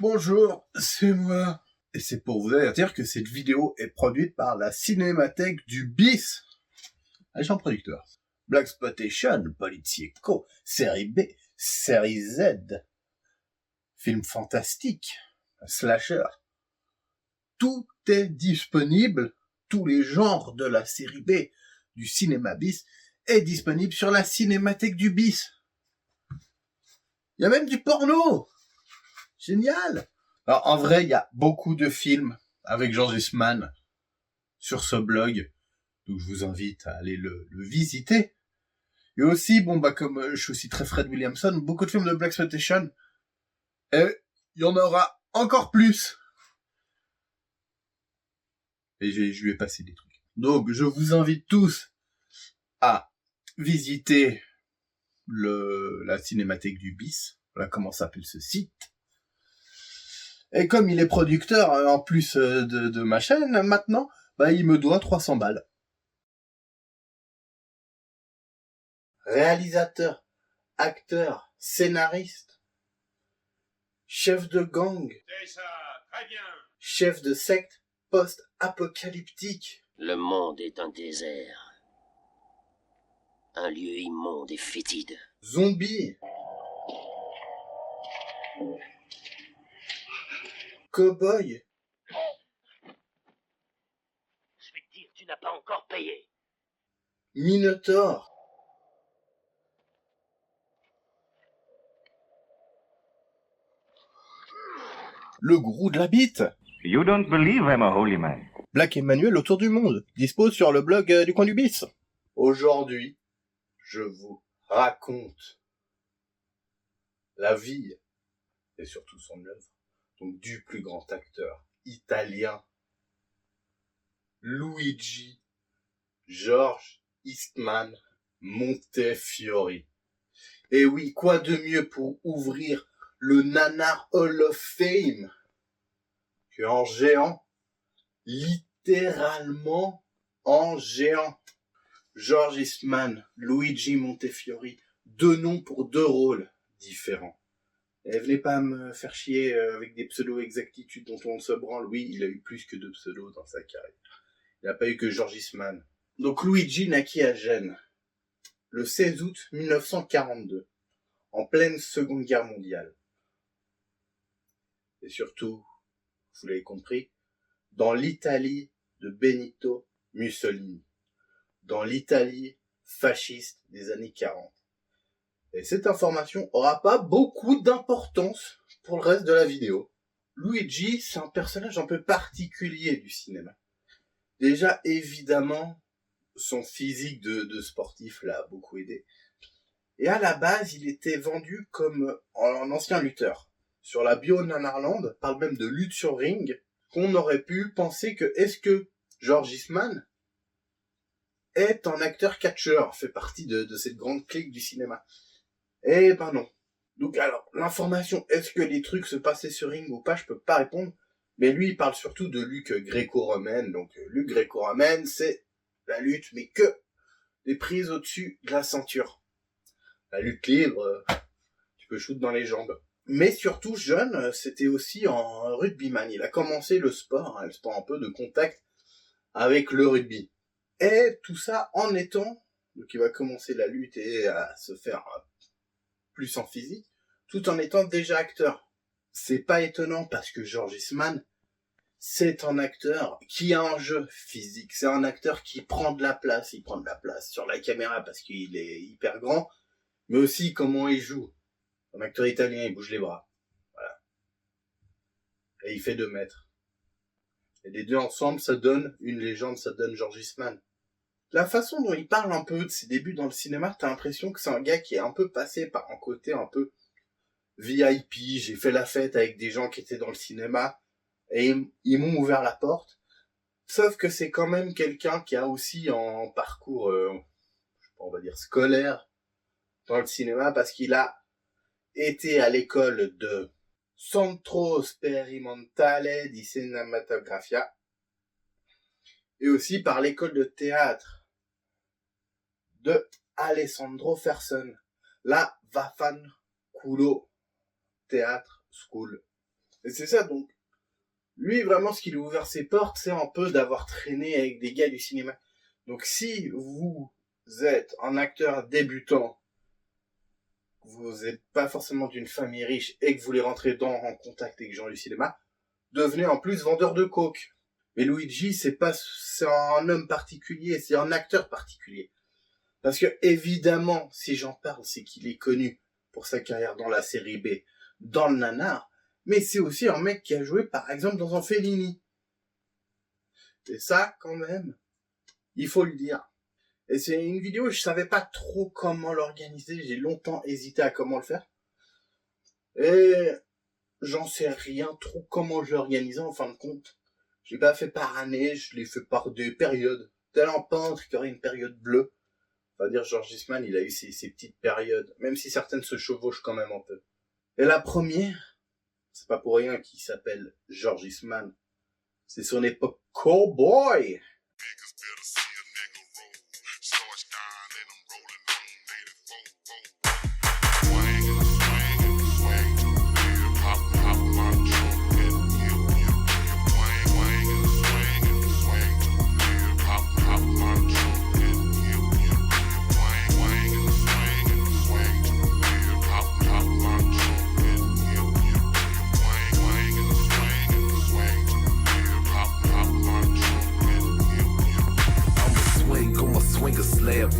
Bonjour, c'est moi. Et c'est pour vous avertir que cette vidéo est produite par la Cinémathèque du BIS. Agent producteur. Blaxploitation, Poliziesco, série B, série Z. Film fantastique, slasher. Tout est disponible, tous les genres de la série B du cinéma BIS est disponible sur la Cinémathèque du BIS. Il y a même du porno. Génial. Alors, en vrai, il y a beaucoup de films avec George Eastman sur ce blog, donc je vous invite à aller le visiter. Et aussi, comme je suis aussi très Fred Williamson, beaucoup de films de Blaxploitation, et il y en aura encore plus. Et je lui ai passé des trucs. Donc, je vous invite tous à visiter la cinémathèque du BIS. Voilà comment s'appelle ce site. Et comme il est producteur, en plus de ma chaîne, maintenant, il me doit 300 balles. Réalisateur, acteur, scénariste, chef de gang, C'est ça, très bien. chef de secte post-apocalyptique. Le monde est un désert. Un lieu immonde et fétide. Zombie. Cowboy. Je vais te dire, tu n'as pas encore payé. Minotaure. Le gourou de la bite. You don't believe I'm a holy man. Black Emmanuel autour du monde. Dispose sur le blog du coin du bis. Aujourd'hui, je vous raconte la vie et surtout son œuvre, donc du plus grand acteur italien, Luigi George Eastman Montefiore. Et oui, quoi de mieux pour ouvrir le Nanar Hall of Fame que en géant, littéralement en géant. George Eastman, Luigi Montefiore, deux noms pour deux rôles différents. Et venez pas me faire chier avec des pseudo-exactitudes dont on se branle. Oui, il a eu plus que deux pseudos dans sa carrière. Il n'a pas eu que George Eastman. Donc Luigi naquit à Gênes, le 16 août 1942, en pleine Seconde Guerre mondiale. Et surtout, vous l'avez compris, dans l'Italie de Benito Mussolini. Dans l'Italie fasciste des années 40. Et cette information aura pas beaucoup d'importance pour le reste de la vidéo. Luigi, c'est un personnage un peu particulier du cinéma. Déjà, évidemment, son physique de sportif l'a beaucoup aidé. Et à la base, il était vendu comme un ancien lutteur. Sur la bio Nanarland, parle même de lutte sur ring, qu'on aurait pu penser que est-ce que George Eastman est un acteur catcheur, fait partie de cette grande clique du cinéma. Eh ben non. Donc alors, l'information, est-ce que les trucs se passaient sur ring ou pas, je peux pas répondre. Mais lui, il parle surtout de lutte gréco-romaine. Donc lutte gréco-romaine, c'est la lutte, mais que des prises au-dessus de la ceinture. La lutte libre, tu peux shoot dans les jambes. Mais surtout, jeune, c'était aussi un rugbyman. Il a commencé le sport un peu de contact avec le rugby. Et tout ça en étant, donc il va commencer la lutte et à se faire plus en physique, tout en étant déjà acteur. C'est pas étonnant parce que George Eastman, c'est un acteur qui a un jeu physique. C'est un acteur qui prend de la place. Il prend de la place sur la caméra parce qu'il est hyper grand, mais aussi comment il joue. Un acteur italien, il bouge les bras. Voilà. Et il fait 2 mètres. Et les deux ensemble, ça donne une légende, ça donne George Eastman. La façon dont il parle un peu de ses débuts dans le cinéma, t'as l'impression que c'est un gars qui est un peu passé par un côté un peu VIP. J'ai fait la fête avec des gens qui étaient dans le cinéma et ils m'ont ouvert la porte. Sauf que c'est quand même quelqu'un qui a aussi un parcours, on va dire scolaire dans le cinéma parce qu'il a été à l'école de Centro Sperimentale di Cinematografia et aussi par l'école de théâtre de Alessandro Fersen, la Vaffanculo Theatre School. Et c'est ça, donc. Lui, vraiment, ce qui lui a ouvert ses portes, c'est un peu d'avoir traîné avec des gars du cinéma. Donc, si vous êtes un acteur débutant, vous n'êtes pas forcément d'une famille riche et que vous voulez rentrer en contact avec les gens du cinéma, devenez en plus vendeur de coke. Mais Luigi, c'est un homme particulier, c'est un acteur particulier. Parce que, évidemment, si j'en parle, c'est qu'il est connu pour sa carrière dans la série B, dans le nanar, mais c'est aussi un mec qui a joué, par exemple, dans un Fellini. Et ça, quand même, il faut le dire. Et c'est une vidéo, je savais pas trop comment l'organiser, j'ai longtemps hésité à comment le faire. Et j'en sais rien trop comment je l'ai organisé en fin de compte. Je l'ai pas fait par année, je l'ai fait par des périodes. Tel un peintre qui aurait une période bleue. On va dire George Eastman, il a eu ses petites périodes, même si certaines se chevauchent quand même un peu. Et la première, c'est pas pour rien qu'il s'appelle George Eastman. C'est son époque cowboy.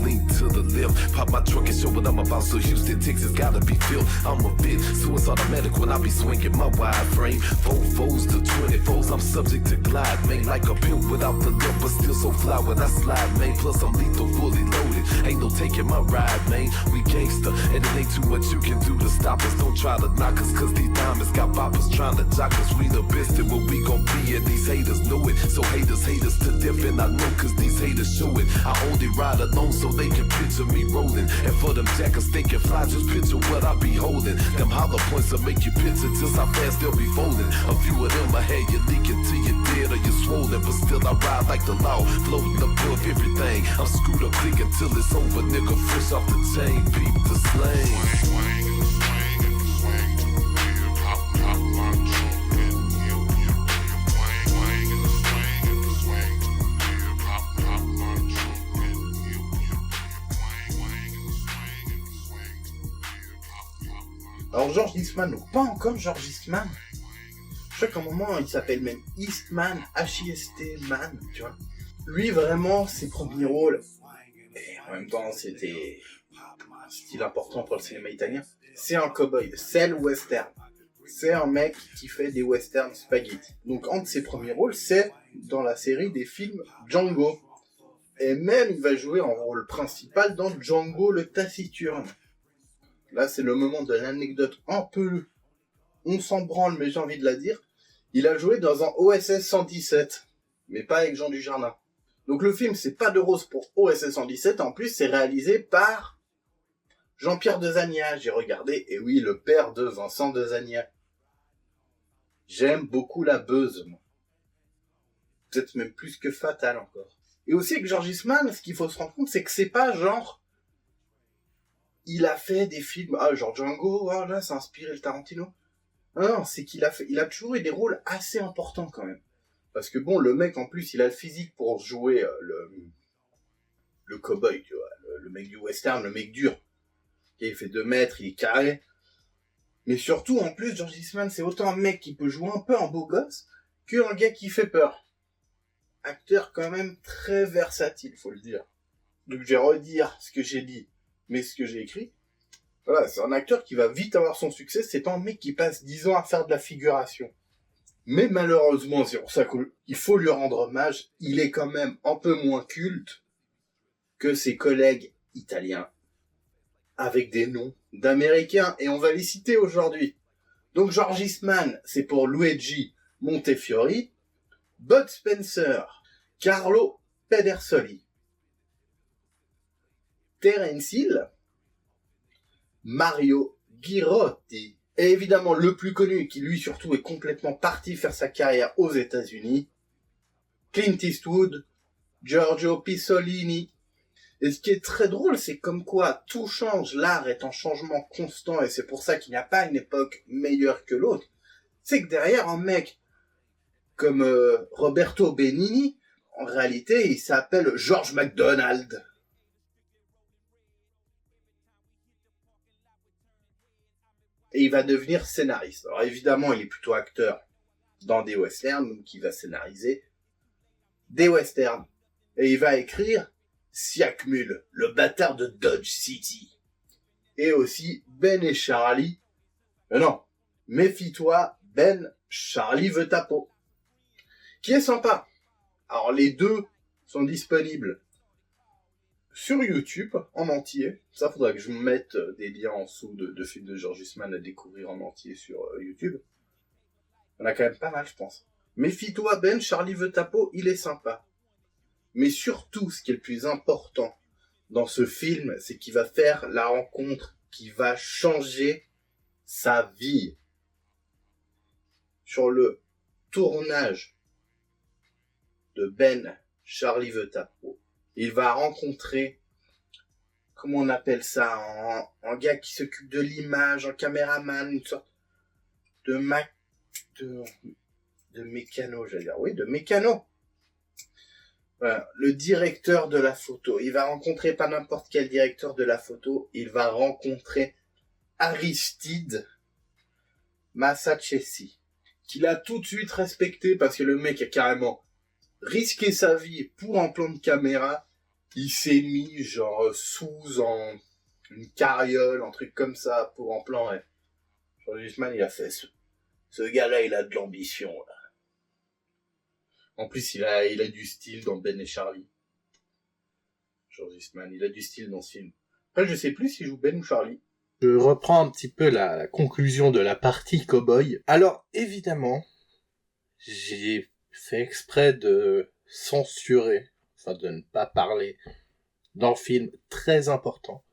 Lean to the left, pop my truck and show what I'm about. So Houston, Texas gotta be filled. I'm a bit, so it's automatic when I be swinging my wide frame. 4-4s to 24s, I'm subject to glide, man. Like a pimp without the lip, but still so fly when I slide, man. Plus I'm lethal, fully loaded. Ain't no taking my ride, man. We gangster, and it ain't too much you can do to stop us. Don't try to knock us, cause these diamonds got boppers trying to jock us. We the best at what we gon' be, and these haters know it. So haters hate us to death, and I know cause these haters show it. I only ride alone so they can picture me rolling. And for them jackers they can fly, just picture what I be holding. Them hollow points will make you picture just how fast they'll be folding. A few of them I had you leaking till you're dead or you're swollen, but still I ride like the law, floating above everything. I'm screwed up thinking till it's over, nigga, fresh off the chain, peep the slang. Alors George Eastman, donc pas encore George Eastman. Je crois qu'à un moment il s'appelle même Eastman, H-I-S-T Man, tu vois. Lui vraiment ses premiers rôles, et en même temps c'était un style important pour le cinéma italien, c'est un cowboy, c'est le western. C'est un mec qui fait des westerns spaghetti. Donc un de ses premiers rôles c'est dans la série des films Django. Et même il va jouer un rôle principal dans Django le Taciturne. Là, c'est le moment de l'anecdote un peu... On s'en branle, mais j'ai envie de la dire. Il a joué dans un OSS 117, mais pas avec Jean Dujardin. Donc le film, c'est pas de rose pour OSS 117, en plus, c'est réalisé par Jean-Pierre Dezania. J'ai regardé, et oui, le père de Vincent Dezania. J'aime beaucoup la Beuse, moi. Peut-être même plus que Fatal, encore. Et aussi, avec George Eastman, ce qu'il faut se rendre compte, c'est que c'est pas genre... Il a fait des films, genre Django, là, ça a inspiré le Tarantino. Non, c'est qu'il il a toujours eu des rôles assez importants quand même. Parce que bon, le mec, en plus, il a le physique pour jouer le cowboy, tu vois, le mec du western, le mec dur. Il fait 2 mètres, il est carré. Mais surtout, en plus, George Eastman, c'est autant un mec qui peut jouer un peu en beau gosse, qu'un gars qui fait peur. Acteur quand même très versatile, faut le dire. Donc je vais redire ce que j'ai dit. Mais ce que j'ai écrit, voilà, c'est un acteur qui va vite avoir son succès, c'est pas un mec qui passe 10 ans à faire de la figuration. Mais malheureusement, c'est pour ça qu'il faut lui rendre hommage, il est quand même un peu moins culte que ses collègues italiens, avec des noms d'Américains, et on va les citer aujourd'hui. Donc George Eastman, c'est pour Luigi Montefiore, Bud Spencer, Carlo Pedersoli, Terence Hill, Mario Girotti, et évidemment le plus connu, qui lui surtout est complètement parti faire sa carrière aux États-Unis, Clint Eastwood, Giorgio Pisolini. Et ce qui est très drôle, c'est comme quoi tout change, l'art est en changement constant, et c'est pour ça qu'il n'y a pas une époque meilleure que l'autre. c'est que derrière un mec comme Roberto Benigni, en réalité, il s'appelle George MacDonald. Et il va devenir scénariste. Alors évidemment, il est plutôt acteur dans des westerns, donc il va scénariser des westerns. Et il va écrire Siakmul, le bâtard de Dodge City. Et aussi Ben et Charlie. Non, méfie-toi, Ben, Charlie veut ta peau. Qui est sympa. Alors les deux sont disponibles sur YouTube en entier. Ça, faudrait que je me mette des liens en dessous de films de George Eastman à découvrir en entier sur YouTube. Il y en a quand même pas mal, je pense. Méfie-toi, Ben, Charlie veut ta peau, il est sympa. Mais surtout, ce qui est le plus important dans ce film, c'est qu'il va faire la rencontre qui va changer sa vie. Sur le tournage de Ben, Charlie veut ta peau, il va rencontrer, comment on appelle ça, un gars qui s'occupe de l'image, un caméraman, une sorte de mécano, j'allais dire. Oui, de mécano. Voilà, le directeur de la photo. Il va rencontrer pas n'importe quel directeur de la photo, il va rencontrer Aristide Massachesi, qu'il a tout de suite respecté parce que le mec a carrément risqué sa vie pour un plan de caméra. Il s'est mis genre sous une carriole, un truc comme ça pour un plan. Ouais. George Eastman, il a fait ce gars-là, il a de l'ambition. Là. En plus, il a du style dans Ben et Charlie. George Eastman, il a du style dans ce film. Après, je sais plus s'il joue Ben ou Charlie. Je reprends un petit peu la conclusion de la partie Cowboy. Alors, évidemment, j'ai fait exprès de censurer, enfin de ne pas parler dans le film très important.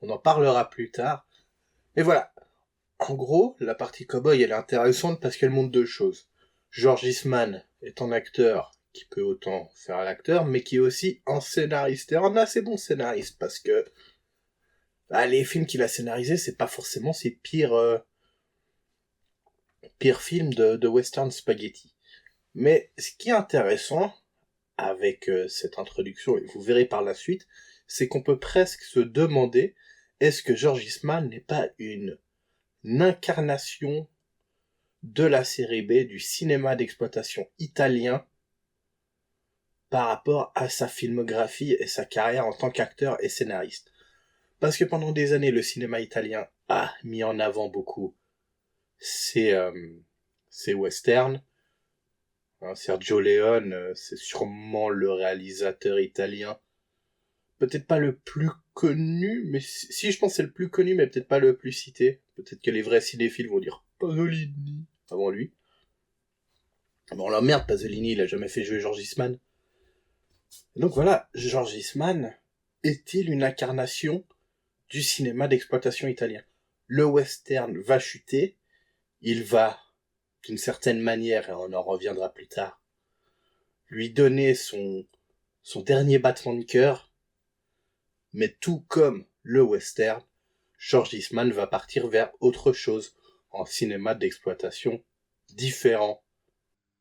On en parlera plus tard. Mais voilà. En gros, la partie Cowboy, elle est intéressante parce qu'elle montre deux choses. George Eastman est un acteur qui peut autant faire l'acteur, mais qui est aussi un scénariste. Et un assez bon scénariste, parce que les films qu'il a scénarisés, c'est pas forcément ses pires films de western spaghetti. Mais ce qui est intéressant avec cette introduction, et vous verrez par la suite, c'est qu'on peut presque se demander, est-ce que George Eastman n'est pas une incarnation de la série B, du cinéma d'exploitation italien, par rapport à sa filmographie et sa carrière en tant qu'acteur et scénariste. Parce que pendant des années, le cinéma italien a mis en avant beaucoup ses westerns. Sergio Leone, c'est sûrement le réalisateur italien. Peut-être pas le plus connu, mais si je pense que c'est le plus connu, mais peut-être pas le plus cité. Peut-être que les vrais cinéphiles vont dire Pasolini avant lui. Bon, la merde, Pasolini, il a jamais fait jouer George Eastman. Donc voilà, George Eastman est-il une incarnation du cinéma d'exploitation italien? Le western va chuter, il va, d'une certaine manière, et on en reviendra plus tard, lui donner son dernier battement de cœur, mais tout comme le western, George Eastman va partir vers autre chose, en cinéma d'exploitation différent.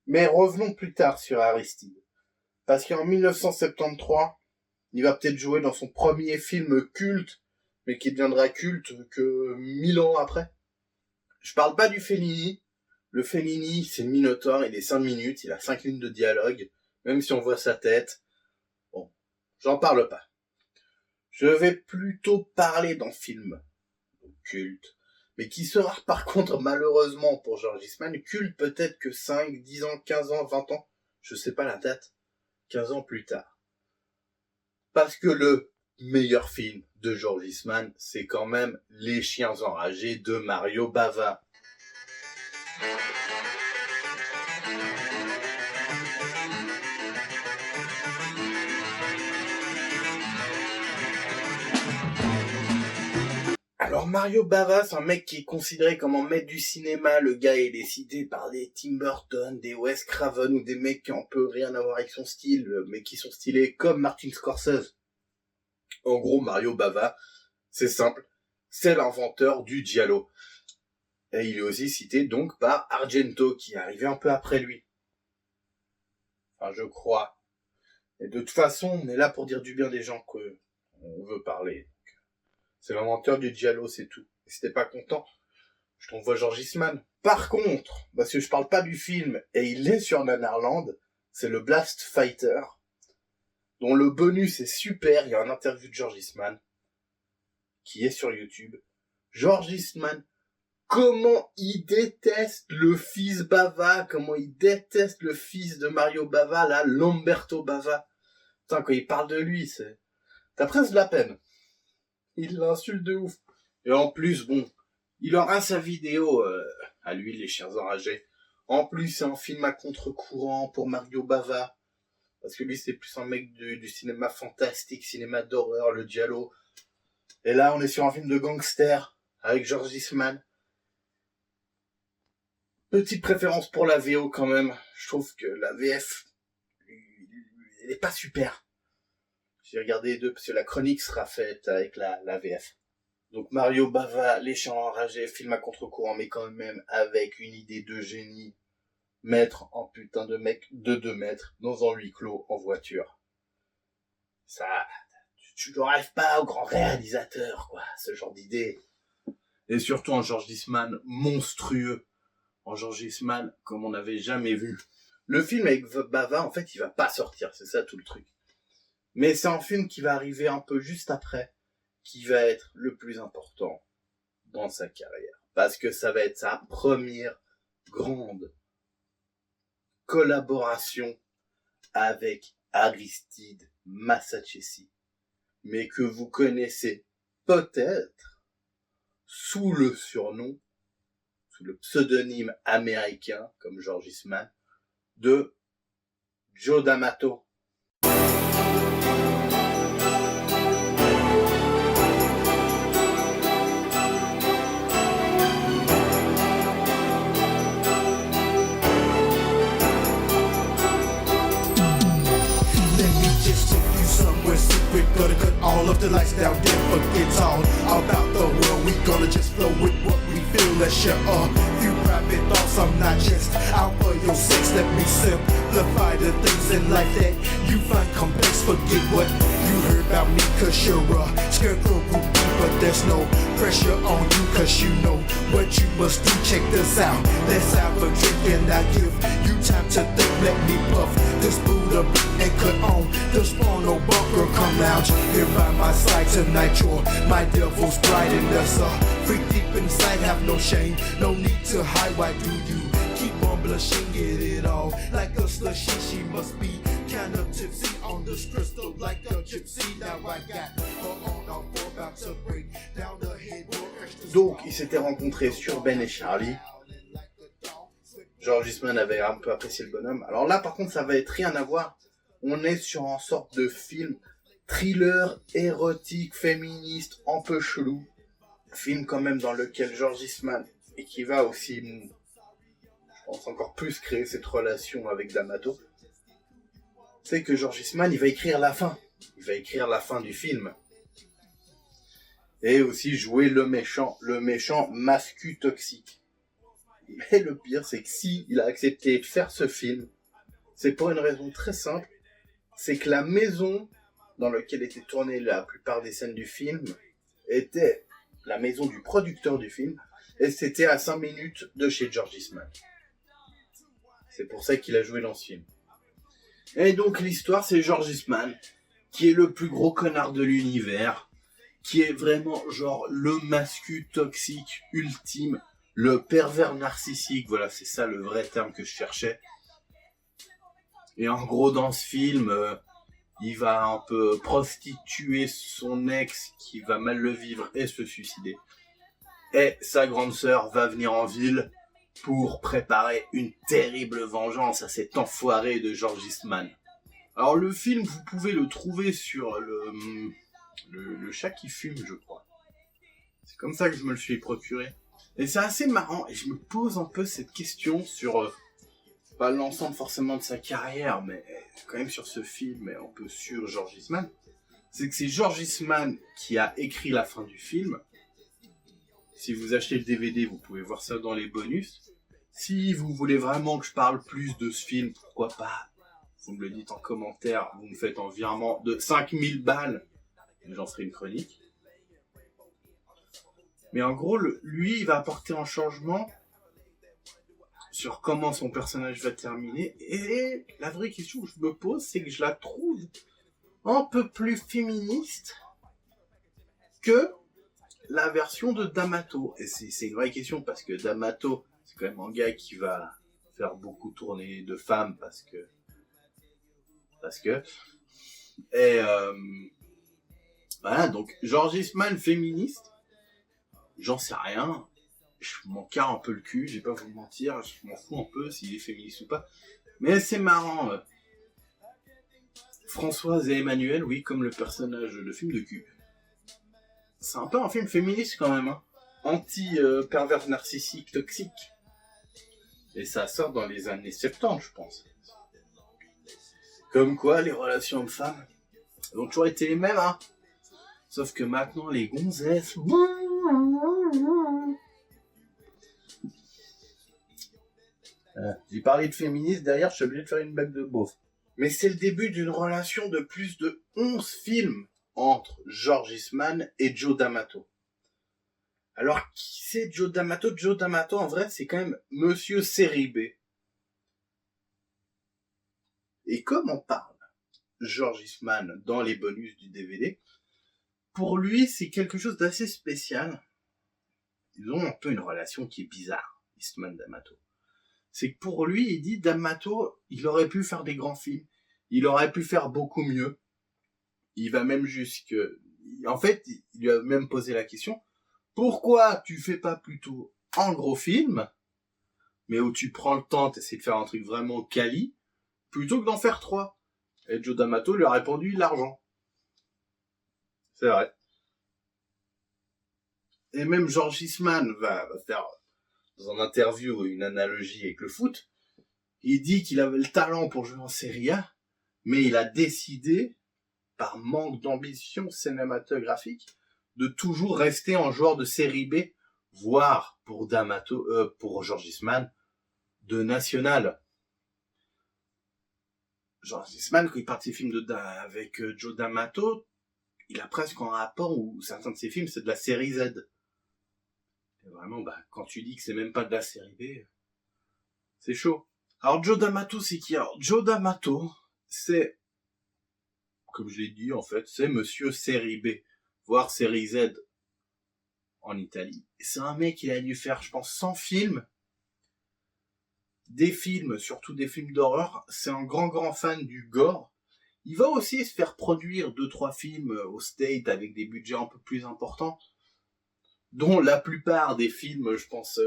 Mais revenons plus tard sur Aristide. Parce qu'en 1973, il va peut-être jouer dans son premier film culte, mais qui deviendra culte que 1000 ans après. Je parle pas du Fellini. Le Fellini, c'est le Minotaure, il est 5 minutes, il a 5 lignes de dialogue, même si on voit sa tête. Bon, j'en parle pas. Je vais plutôt parler d'un film culte, mais qui sera par contre malheureusement pour George Eastman culte peut-être que 5, 10 ans, 15 ans, 20 ans, je sais pas la date, 15 ans plus tard. Parce que le meilleur film de George Eastman, c'est quand même Les Chiens Enragés de Mario Bava. Alors Mario Bava, c'est un mec qui est considéré comme un maître du cinéma. Le gars il est cité par des Tim Burton, des Wes Craven ou des mecs qui ont un peu rien à voir avec son style, mais qui sont stylés comme Martin Scorsese. En gros, Mario Bava, c'est simple, c'est l'inventeur du giallo. Et il est aussi cité donc par Argento, qui est arrivé un peu après lui. Enfin, je crois. Et de toute façon, on est là pour dire du bien des gens qu'on veut parler. C'est l'inventeur du giallo, c'est tout. Et si t'es pas content, je t'envoie George Eastman. Par contre, parce que je parle pas du film, et il est sur Nanarland, c'est le Blast Fighter, dont le bonus est super. Il y a un interview de George Eastman, qui est sur YouTube. George Eastman, comment il déteste le fils Bava, comment il déteste le fils de Mario Bava, là, Lamberto Bava. Putain, quand il parle de lui, t'as presque de la peine. Il l'insulte de ouf. Et en plus, bon, il aura sa vidéo à lui, les chiens enragés. En plus, c'est un film à contre-courant pour Mario Bava. Parce que lui, c'est plus un mec du cinéma fantastique, cinéma d'horreur, le giallo. Et là, on est sur un film de gangster avec George Eastman. Petite préférence pour la VO quand même. Je trouve que la VF, elle est pas super. J'ai regardé les deux parce que la chronique sera faite avec la VF. Donc Mario Bava, les chiens enragés, film à contre-courant, mais quand même avec une idée de génie. Mettre un putain de mec de 2 mètres dans un huis clos en voiture. Ça, tu ne rêves pas au grand réalisateur, quoi, ce genre d'idée. Et surtout un George Eastman monstrueux. Un George Eastman comme on n'avait jamais vu. Le film avec Bava, en fait, il va pas sortir, c'est ça tout le truc. Mais c'est un film qui va arriver un peu juste après, qui va être le plus important dans sa carrière. Parce que ça va être sa première grande collaboration avec Aristide Massachesi, mais que vous connaissez peut-être sous le surnom, sous le pseudonyme américain, comme George Eastman, de Joe D'Amato. Gonna cut all of the lights down, then forget all about the world. We gonna just flow with what we feel. Let's share a few private thoughts. I'm not just out for your sex. Let me simplify the things in life that you find complex. Forget what you heard about me, cause you're a scarecrow groupie, but there's no pressure on you, cause you know what you must do. Check this out, let's have a drink and I give you time to think. Let me puff this Buddha and cut on the spawn, no bunker. Come lounge here by my side tonight. You're my devil's bride, and there's a freak deep inside. Have no shame, no need to hide. Why do you keep on blushing? Get it all like a slushy. She must be kind of tipsy on this crystal like a gypsy. Now I got her on all four, about to break down the headboard. Donc, ils s'étaient rencontrés sur Ben et Charlie. George Eastman avait un peu apprécié le bonhomme. Alors là, par contre, ça va être rien à voir. On est sur une sorte de film thriller, érotique, féministe, un peu chelou. Film quand même dans lequel George Eastman, et qui va aussi, je pense encore plus créer cette relation avec D'Amato, c'est que George Eastman, il va écrire la fin. Il va écrire la fin du film. Et aussi jouer le méchant mascu toxique. Mais le pire, c'est que si il a accepté de faire ce film, c'est pour une raison très simple, c'est que la maison dans laquelle étaient tournées la plupart des scènes du film était la maison du producteur du film, et c'était à 5 minutes de chez George Eastman. C'est pour ça qu'il a joué dans ce film. Et donc l'histoire, c'est George Eastman, qui est le plus gros connard de l'univers, qui est vraiment genre le mascu toxique ultime, le pervers narcissique, voilà, c'est ça le vrai terme que je cherchais. Et en gros, dans ce film, il va un peu prostituer son ex qui va mal le vivre et se suicider. Et sa grande sœur va venir en ville pour préparer une terrible vengeance à cet enfoiré de George Eastman. Alors le film, vous pouvez le trouver sur le chat qui fume, je crois. C'est comme ça que je me le suis procuré. Et c'est assez marrant, et je me pose un peu cette question sur, pas l'ensemble forcément de sa carrière, mais quand même sur ce film, et un peu sur George Eastman. C'est que c'est George Eastman qui a écrit la fin du film, Si vous achetez le DVD, vous pouvez voir ça dans les bonus. Si vous voulez vraiment que je parle plus de ce film, pourquoi pas, vous me le dites en commentaire, vous me faites un virement de 5000 balles, et j'en ferai une chronique. Mais en gros, lui, il va apporter un changement sur comment son personnage va terminer. Et la vraie question que je me pose, c'est que je la trouve un peu plus féministe que la version de D'Amato. Et c'est une vraie question, parce que D'Amato, c'est quand même un gars qui va faire beaucoup tourner de femmes, parce que... Et voilà, donc George Eastman féministe, j'en sais rien. Je m'en carre un peu le cul, je vais pas vous mentir, je m'en fous un peu s'il est féministe ou pas. Mais c'est marrant. Françoise et Emmanuel, oui, comme le personnage de film de cul. C'est un peu un film féministe quand même, hein. Anti-pervers narcissique toxique. Et ça sort dans les années 70, je pense. Comme quoi, les relations hommes-femmes ont toujours été les mêmes, hein. Sauf que maintenant, les gonzesses... J'ai parlé de féministe, derrière, je suis obligé de faire une blague de beauf. Mais c'est le début d'une relation de plus de 11 films entre George Eastman et Joe D'Amato. Alors, qui c'est Joe D'Amato ? Joe D'Amato, en vrai, c'est quand même Monsieur Série B. Et comme on parle George Eastman dans les bonus du DVD, pour lui, c'est quelque chose d'assez spécial. Ils ont un peu une relation qui est bizarre, Eastman-D'Amato. C'est que pour lui, il dit D'Amato, il aurait pu faire des grands films, il aurait pu faire beaucoup mieux. Il va même jusque... En fait, il lui a même posé la question, pourquoi tu fais pas plutôt un gros film, mais où tu prends le temps, t'essaies de faire un truc vraiment quali, plutôt que d'en faire 3. Et Joe D'Amato lui a répondu l'argent. C'est vrai. Et même George Eastman va faire, dans une interview, une analogie avec le foot. Il dit qu'il avait le talent pour jouer en Serie A, mais il a décidé, par manque d'ambition cinématographique, de toujours rester en joueur de Série B, voire pour George Eastman, de national. George Eastman, quand il part de ses films avec Joe D'Amato, il a presque un rapport où certains de ses films, c'est de la série Z. Et vraiment, quand tu dis que c'est même pas de la série B, c'est chaud. Alors, Joe D'Amato, c'est qui ? Alors, Joe D'Amato, c'est, comme je l'ai dit, en fait, c'est Monsieur Série B, voire série Z en Italie. Et c'est un mec, il a dû faire, je pense, 100 films. Des films, surtout des films d'horreur. C'est un grand fan du gore. Il va aussi se faire produire 2-3 films au States avec des budgets un peu plus importants, dont la plupart des films, je pense,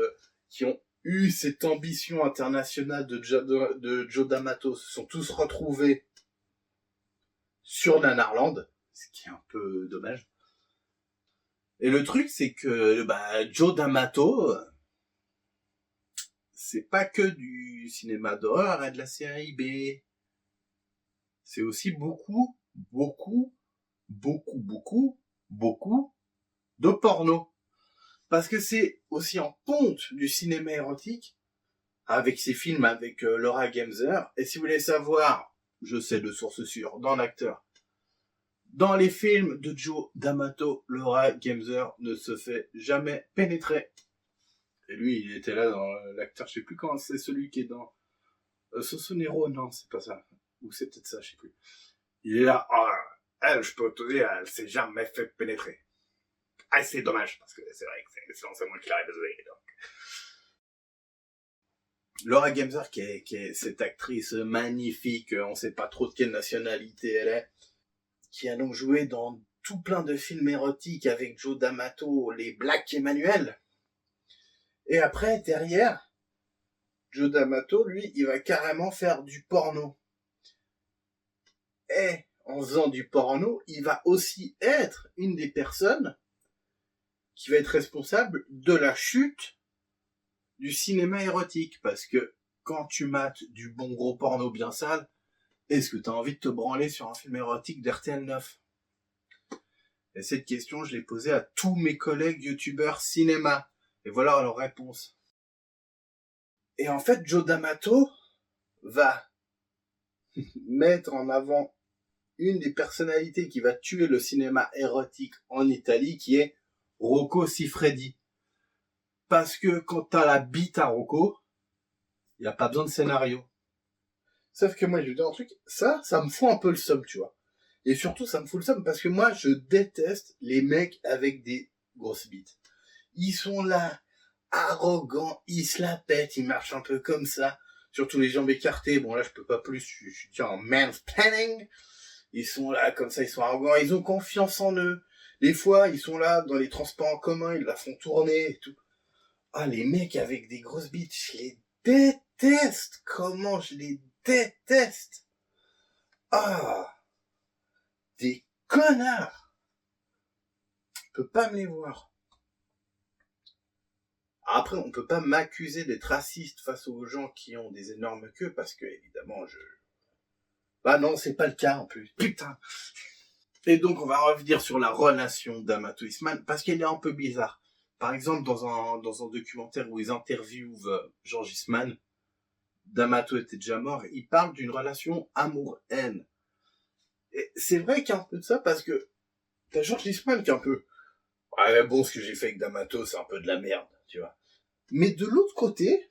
qui ont eu cette ambition internationale de Joe D'Amato se sont tous retrouvés sur Nanarland, ce qui est un peu dommage. Et le truc, c'est que Joe D'Amato, c'est pas que du cinéma d'horreur et de la série B. C'est aussi beaucoup de porno. Parce que c'est aussi en ponte du cinéma érotique, avec ses films avec Laura Gemser. Et si vous voulez savoir, je sais de source sûre, dans l'acteur, dans les films de Joe D'Amato, Laura Gemser ne se fait jamais pénétrer. Et lui, il était là dans l'acteur, je sais plus quand, c'est celui qui est dans Sosonero, non, c'est pas ça. Ou c'est peut-être ça, je sais plus. Il est là, elle, je peux te dire, elle s'est jamais fait pénétrer. Ah, c'est dommage, parce que c'est vrai que c'est moi qui l'aurais besoin, donc. Laura Gemser, qui est cette actrice magnifique, on sait pas trop de quelle nationalité elle est, qui a donc joué dans tout plein de films érotiques avec Joe D'Amato, les Black Emmanuel. Et après, derrière, Joe D'Amato, lui, il va carrément faire du porno. Et en faisant du porno, il va aussi être une des personnes qui va être responsable de la chute du cinéma érotique. Parce que quand tu mates du bon gros porno bien sale, est-ce que tu as envie de te branler sur un film érotique d'RTL 9 ? Et cette question, je l'ai posée à tous mes collègues youtubeurs cinéma. Et voilà leur réponse. Et en fait, Joe D'Amato va mettre en avant une des personnalités qui va tuer le cinéma érotique en Italie, qui est Rocco Siffredi. Parce que quand t'as la bite à Rocco, il n'y a pas besoin de scénario. Sauf que moi, je vais dire un truc, ça me fout un peu le seum, tu vois. Et surtout, ça me fout le seum parce que moi, je déteste les mecs avec des grosses bites. Ils sont là, arrogants, ils se la pètent, ils marchent un peu comme ça. Surtout les jambes écartées. Bon, là, je peux pas plus, je suis déjà en mansplaining. Ils sont là, comme ça, ils sont arrogants, ils ont confiance en eux. Des fois, ils sont là, dans les transports en commun, ils la font tourner et tout. Ah, les mecs avec des grosses bites, je les déteste. Comment je les déteste. Ah, des connards. Je peux pas me les voir. Après, on peut pas m'accuser d'être raciste face aux gens qui ont des énormes queues, parce que, évidemment, bah non, c'est pas le cas, en plus. Putain. Et donc, on va revenir sur la relation d'Amato Eastman, parce qu'elle est un peu bizarre. Par exemple, dans un documentaire où ils interviewent George Eastman, D'Amato était déjà mort, il parle d'une relation amour-haine. Et c'est vrai qu'il y a un peu de ça, parce que t'as George Eastman qui est un peu... Ouais, mais bon, ce que j'ai fait avec D'Amato, c'est un peu de la merde, tu vois. Mais de l'autre côté,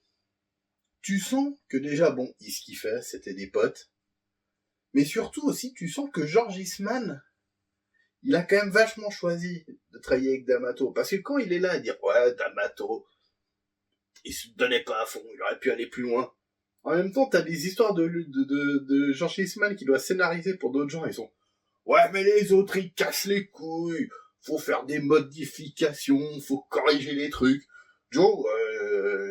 tu sens que déjà, bon, il se kiffait, c'était des potes. Mais surtout aussi, tu sens que George Eastman, il a quand même vachement choisi de travailler avec D'Amato. Parce que quand il est là à dire, ouais, D'Amato, il se donnait pas à fond, il aurait pu aller plus loin. En même temps, t'as des histoires de George Eastman qui doit scénariser pour d'autres gens. Ils sont, ouais, mais les autres, ils cassent les couilles. Faut faire des modifications, faut corriger les trucs. Joe,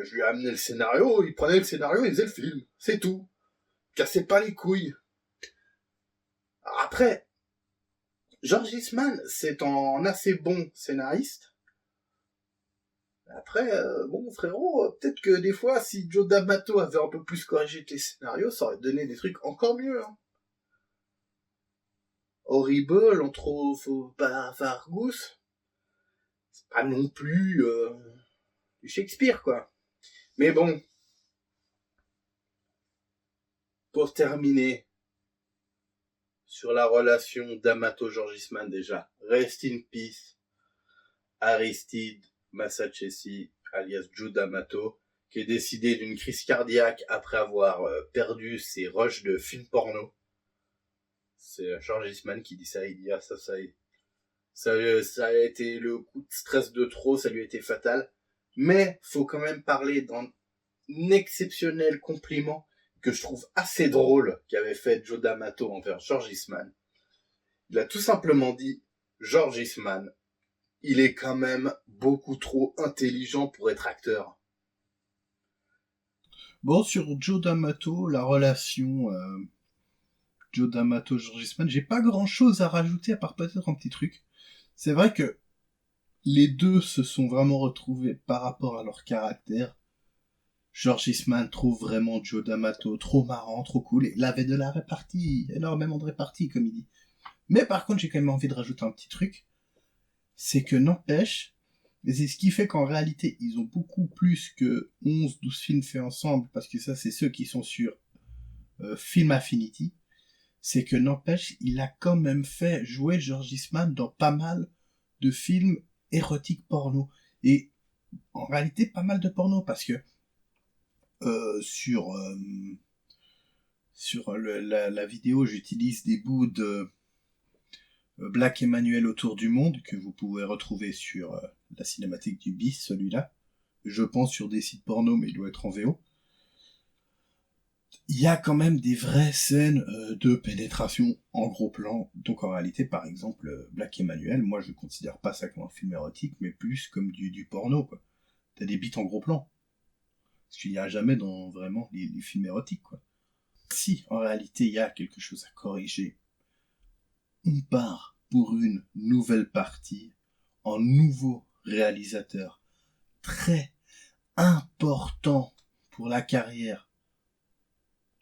je lui ai amené le scénario, il prenait le scénario, il faisait le film. C'est tout. Cassez pas les couilles. Après, George Eastman, c'est un assez bon scénariste. Après, bon, frérot, peut-être que des fois, si Joe D'Amato avait un peu plus corrigé tes scénarios, ça aurait donné des trucs encore mieux. Hein. Horrible, faut pas Fargus, c'est pas non plus du Shakespeare, quoi. Mais bon, pour terminer sur la relation d'Amato-George Eastman déjà, rest in peace, Aristide Massachesi, alias Joe D'Amato, qui est décédé d'une crise cardiaque après avoir perdu ses rushs de films porno. C'est George Eastman qui dit ça, il dit ah ça a été le coup de stress de trop, ça lui a été fatal. Mais faut quand même parler d'un exceptionnel compliment que je trouve assez drôle qu'avait fait Joe D'Amato envers George Eastman. Il a tout simplement dit, George Eastman, il est quand même beaucoup trop intelligent pour être acteur. Bon, sur Joe D'Amato, la relation Joe D'Amato-George Eastman, j'ai pas grand-chose à rajouter à part peut-être un petit truc. C'est vrai que les deux se sont vraiment retrouvés par rapport à leur caractère. George Eastman trouve vraiment Joe D'Amato trop marrant, trop cool, et il avait de la répartie, énormément de répartie, comme il dit. Mais par contre, j'ai quand même envie de rajouter un petit truc, c'est que n'empêche, et c'est ce qui fait qu'en réalité, ils ont beaucoup plus que 11-12 films faits ensemble, parce que ça, c'est ceux qui sont sur Film Affinity, c'est que n'empêche, il a quand même fait jouer George Eastman dans pas mal de films érotiques porno. Et en réalité, pas mal de porno, parce que sur la vidéo, j'utilise des bouts de Black Emmanuel autour du monde, que vous pouvez retrouver sur la cinématique du BIS, celui-là. Je pense sur des sites porno, mais il doit être en VO. Il y a quand même des vraies scènes de pénétration en gros plan. Donc en réalité, par exemple, Black Emmanuel, moi je considère pas ça comme un film érotique, mais plus comme du porno, quoi. T'as des bites en gros plan. Parce qu'il n'y a jamais dans vraiment les films érotiques, quoi. Si, en réalité, il y a quelque chose à corriger, on part pour une nouvelle partie, en nouveau réalisateur très important pour la carrière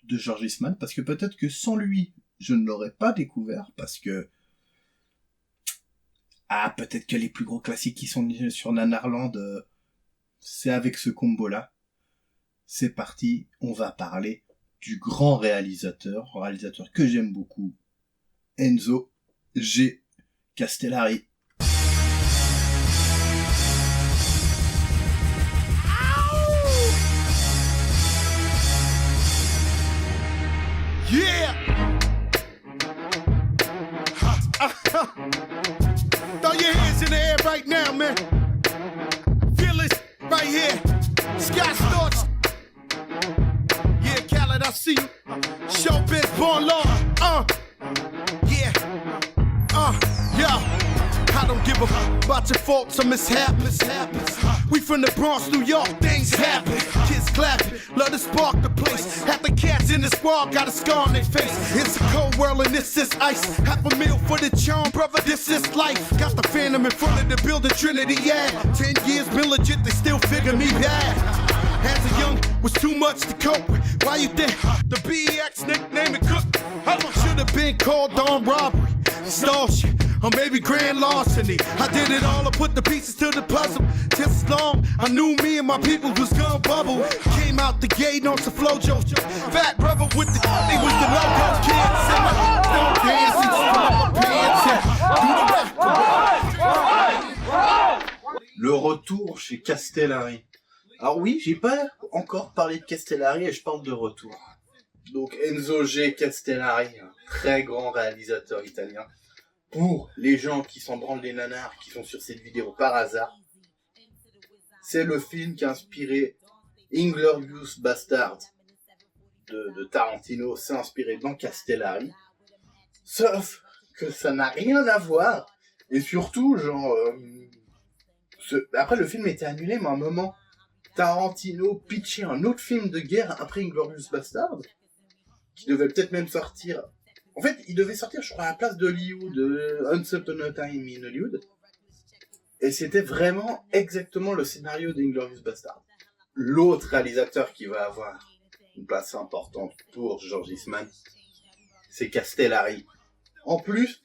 de George Eastman, parce que peut-être que sans lui, je ne l'aurais pas découvert, parce que Ah, peut-être que les plus gros classiques qui sont sur Nanarland, c'est avec ce combo-là. C'est parti, on va parler du grand réalisateur que j'aime beaucoup, Enzo G. Castellari. Yeah! Throw your hands in the air right now, man. Feel it right here. Sky Storch. Yeah, Khaled, I see you. Showbiz, born law. Yeah. Yeah. I don't give a fuck about your faults or mishaps. We from the Bronx, New York, things happen. Kids clapping, love to spark the place. Half the cats in the squad got a scar on their face. It's a cold world and this is ice. Half a meal for the charm, brother, this is life. Got the phantom in front of the building, Trinity, yeah. 10 years been legit, they still figure me bad. As a young, was too much to cope with. Why you think the BX nickname it Cook? Should have been called on robbery, stall shit, or maybe grand larceny. I did it all, I put the pieces to the puzzle. Just as long, I knew me and my people was gonna bubble. Came out the gate on some flojo. Fat brother with the, he was the logo kid. Don't dance and my pants. Le retour chez Castellari. Alors oui, j'ai pas encore parlé de Castellari et je parle de retour. Donc Enzo G. Castellari, un très grand réalisateur italien. Pour les gens qui s'en branlent des nanars, qui sont sur cette vidéo par hasard, c'est le film qui a inspiré Inglourious Basterds de Tarantino. C'est inspiré dans Castellari. Sauf que ça n'a rien à voir. Et surtout, genre... Après, le film était annulé, mais à un moment... Tarantino pitchait un autre film de guerre après Inglourious Basterds, qui devait peut-être même sortir... En fait, il devait sortir, je crois, à la place d'Hollywood, Once Upon a Time in Hollywood. Et c'était vraiment exactement le scénario d'Inglourious Basterds. L'autre réalisateur qui va avoir une place importante pour George Eastman, c'est Castellari. En plus,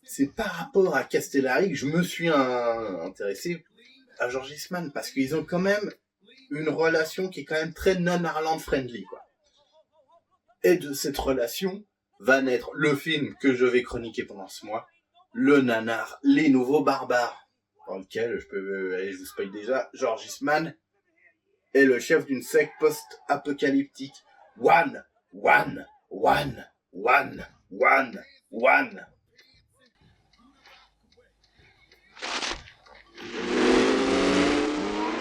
c'est par rapport à Castellari que je me suis intéressé à George Eastman, parce qu'ils ont quand même une relation qui est quand même très non-Harland friendly, quoi. Et de cette relation va naître le film que je vais chroniquer pendant ce mois, le nanar Les Nouveaux Barbares, dans lequel, je vous spoil déjà, George Eastman est le chef d'une secte post-apocalyptique. One.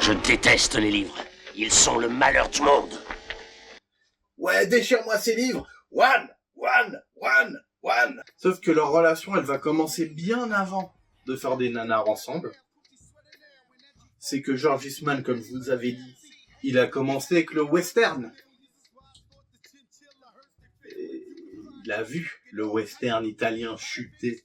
Je déteste les livres. Ils sont le malheur du monde. Ouais, déchire-moi ces livres. One. Sauf que leur relation, elle va commencer bien avant de faire des nanars ensemble. C'est que George Eastman, comme je vous avais dit, il a commencé avec le western. Et il a vu le western italien chuter.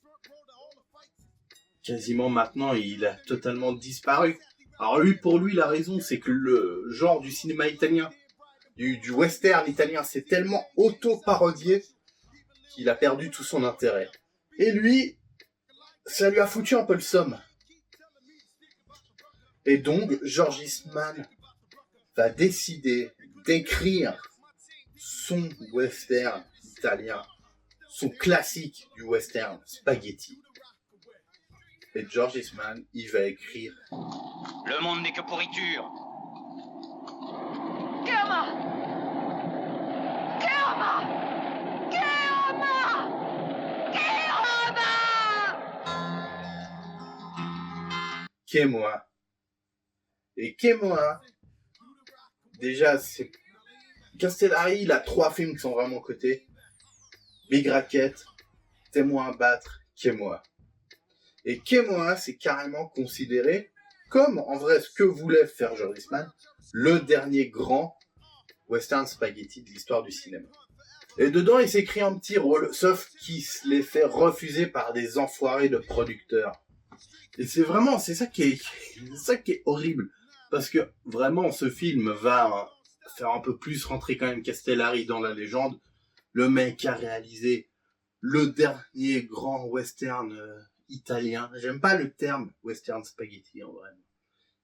Quasiment maintenant, il a totalement disparu. Alors pour lui, la raison, c'est que le genre du cinéma italien, du western italien, c'est tellement auto-parodié qu'il a perdu tout son intérêt. Et lui, ça lui a foutu un peu le somme. Et donc, George Eastman va décider d'écrire son western italien, son classique du western, Spaghetti. Et George Eastman, il va écrire... Le monde n'est que pourriture. Qu'est-moi. Et qu'est-moi, déjà, c'est... Castellari, il a 3 films qui sont vraiment cotés. Big Racket, Témoin à battre, Qu'est-moi. Et Qu'est-moi, c'est carrément considéré comme, en vrai, ce que voulait faire George Eastman, le dernier grand western spaghetti de l'histoire du cinéma. Et dedans, il s'écrit un petit rôle, sauf qu'il se les fait refuser par des enfoirés de producteurs. Et c'est ça qui est horrible. Parce que, vraiment, ce film va faire un peu plus rentrer quand même Castellari dans la légende. Le mec a réalisé le dernier grand western italien. J'aime pas le terme western spaghetti, en vrai.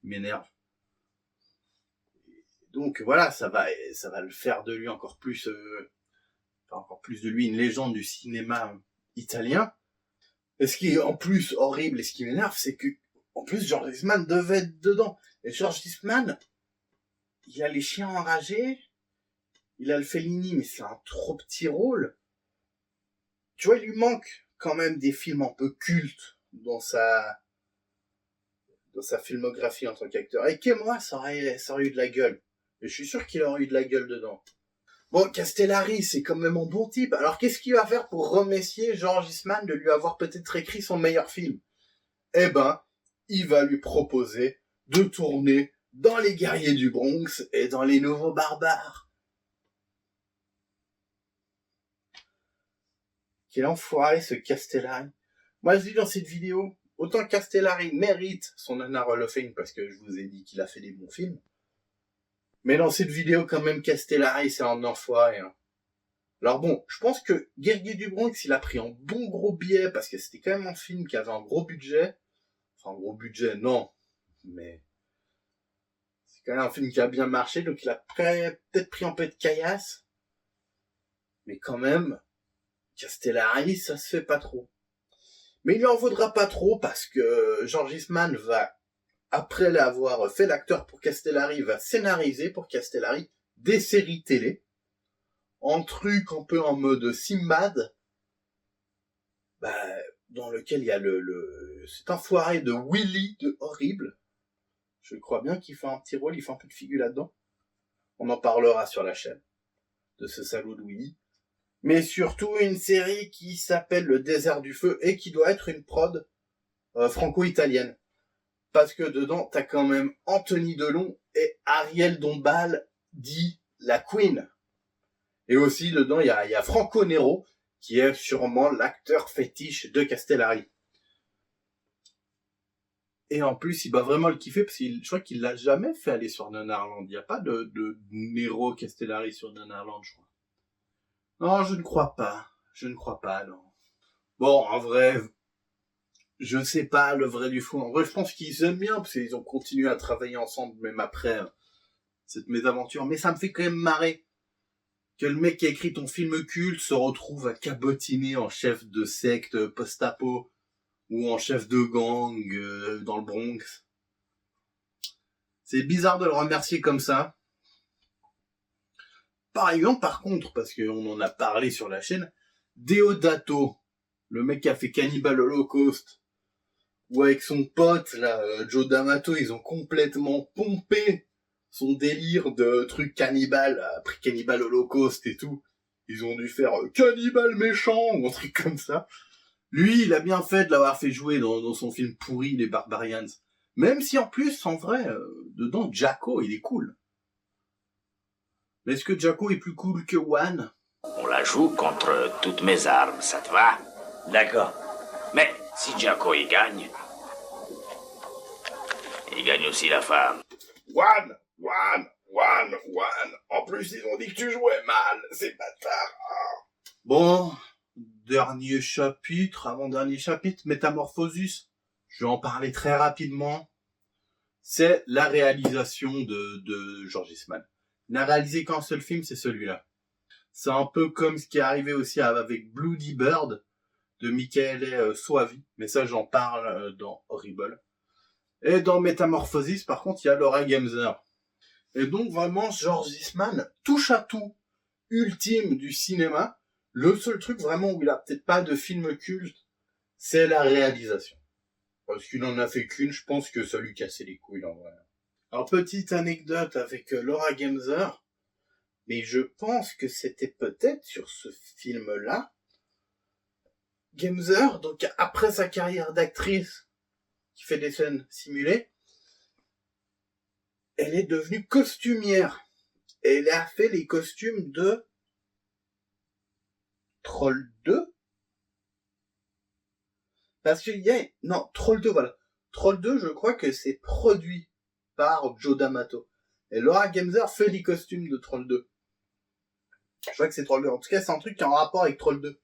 Il m'énerve. Donc voilà, ça va le faire de lui encore plus de lui une légende du cinéma italien. Et ce qui est en plus horrible et ce qui m'énerve, c'est que en plus George Eastman devait être dedans. Et George Eastman, il a Les Chiens Enragés, il a le Fellini, mais c'est un trop petit rôle. Tu vois, il lui manque quand même des films un peu cultes dans sa filmographie en tant qu'acteur. Et que moi, ça aurait eu de la gueule. Et je suis sûr qu'il aurait eu de la gueule dedans. Bon, Castellari, c'est quand même un bon type. Alors, qu'est-ce qu'il va faire pour remercier George Eastman de lui avoir peut-être écrit son meilleur film? Eh ben, il va lui proposer de tourner dans Les Guerriers du Bronx et dans Les Nouveaux Barbares. Quel enfoiré, ce Castellari. Moi, je dis dans cette vidéo, autant Castellari mérite son Anna Hall of Fame parce que je vous ai dit qu'il a fait des bons films. Mais dans cette vidéo, quand même, Castellari, c'est un enfoiré. Hein. Alors bon, je pense que Guerrier du Bronx, il a pris un bon gros billet parce que c'était quand même un film qui avait un gros budget. Enfin, un gros budget, non. Mais c'est quand même un film qui a bien marché, donc il a peut-être pris un peu de caillasse. Mais quand même, Castellari, ça se fait pas trop. Mais il lui en vaudra pas trop parce que George Eastman va, après l'avoir fait l'acteur pour Castellari, va scénariser pour Castellari des séries télé, en truc un peu en mode Sinbad, dans lequel il y a cet enfoiré de Willy de horrible. Je crois bien qu'il fait un petit rôle, il fait un peu de figure là-dedans. On en parlera sur la chaîne, de ce salaud de Willy. Mais surtout une série qui s'appelle Le Désert du Feu et qui doit être une prod franco-italienne. Parce que dedans, t'as quand même Anthony Delon et Ariel Dombal, dit la Queen. Et aussi, dedans, il y a Franco Nero, qui est sûrement l'acteur fétiche de Castellari. Et en plus, il va vraiment le kiffer, parce que je crois qu'il l'a jamais fait aller sur Nanarland. Il n'y a pas de Nero Castellari sur Nanarland, je crois. Non, je ne crois pas. Non. Bon, en vrai, je sais pas le vrai du faux. En vrai, je pense qu'ils aiment bien, parce qu'ils ont continué à travailler ensemble, même après cette mésaventure. Mais ça me fait quand même marrer que le mec qui a écrit ton film culte se retrouve à cabotiner en chef de secte post-apo ou en chef de gang dans le Bronx. C'est bizarre de le remercier comme ça. Par exemple, par contre, parce qu'on en a parlé sur la chaîne, Deodato, le mec qui a fait Cannibal Holocaust, ou avec son pote, là, Joe D'Amato, ils ont complètement pompé son délire de truc cannibale, après Cannibal Holocaust et tout. Ils ont dû faire Cannibal méchant, ou un truc comme ça. Lui, il a bien fait de l'avoir fait jouer dans son film pourri, Les Barbarians. Même si en plus, en vrai, dedans, Jacko, il est cool. Mais est-ce que Jacko est plus cool que Juan? On la joue contre toutes mes armes, ça te va? D'accord. Mais si Jacko y gagne, il gagne aussi la femme. Juan. En plus, ils ont dit que tu jouais mal, c'est bâtard. Bon, avant-dernier chapitre, Métamorphosis. Je vais en parler très rapidement. C'est la réalisation de George Eastman. Il n'a réalisé qu'un seul film, c'est celui-là. C'est un peu comme ce qui est arrivé aussi avec Bloody Bird de Michele Soavi, mais ça j'en parle dans Horrible. Et dans Métamorphosis, par contre, il y a Laura Gemser. Et donc vraiment, George Eastman touche à tout, ultime du cinéma. Le seul truc vraiment où il a peut-être pas de film culte, c'est la réalisation. Parce qu'il en a fait qu'une, je pense que ça lui cassait les couilles en vrai. Alors, petite anecdote avec Laura Gemser, mais je pense que c'était peut-être sur ce film-là. Gemser, donc après sa carrière d'actrice, qui fait des scènes simulées, elle est devenue costumière. Et elle a fait les costumes de Troll 2. Parce qu'il y a... Non, Troll 2, voilà. Troll 2, je crois que c'est produit par Joe D'Amato. Et Laura Gemser fait les costumes de Troll 2. Je crois que c'est Troll 2. En tout cas, c'est un truc qui est en rapport avec Troll 2.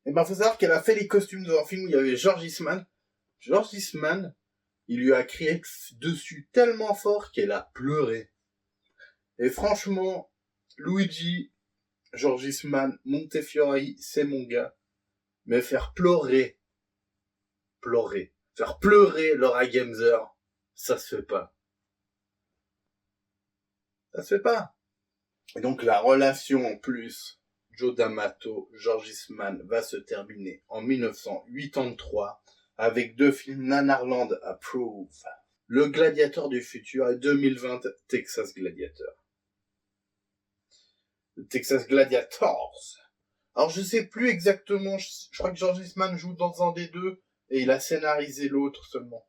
Et ben, faut savoir qu'elle a fait les costumes dans un film où il y avait George Eastman. George Eastman, il lui a crié dessus tellement fort qu'elle a pleuré. Et franchement, Luigi, George Eastman, Montefiore, c'est mon gars. Mais faire pleurer, faire pleurer Laura Gemser, ça se fait pas. Ça se fait pas. Et donc la relation en plus, Joe D'Amato, George Eastman, va se terminer en 1983 avec 2 films Nanarland Approve, Le Gladiateur du futur et 2020 Texas Gladiator. Le Texas Gladiators. Alors je sais plus exactement, je crois que George Eastman joue dans un des deux et il a scénarisé l'autre seulement.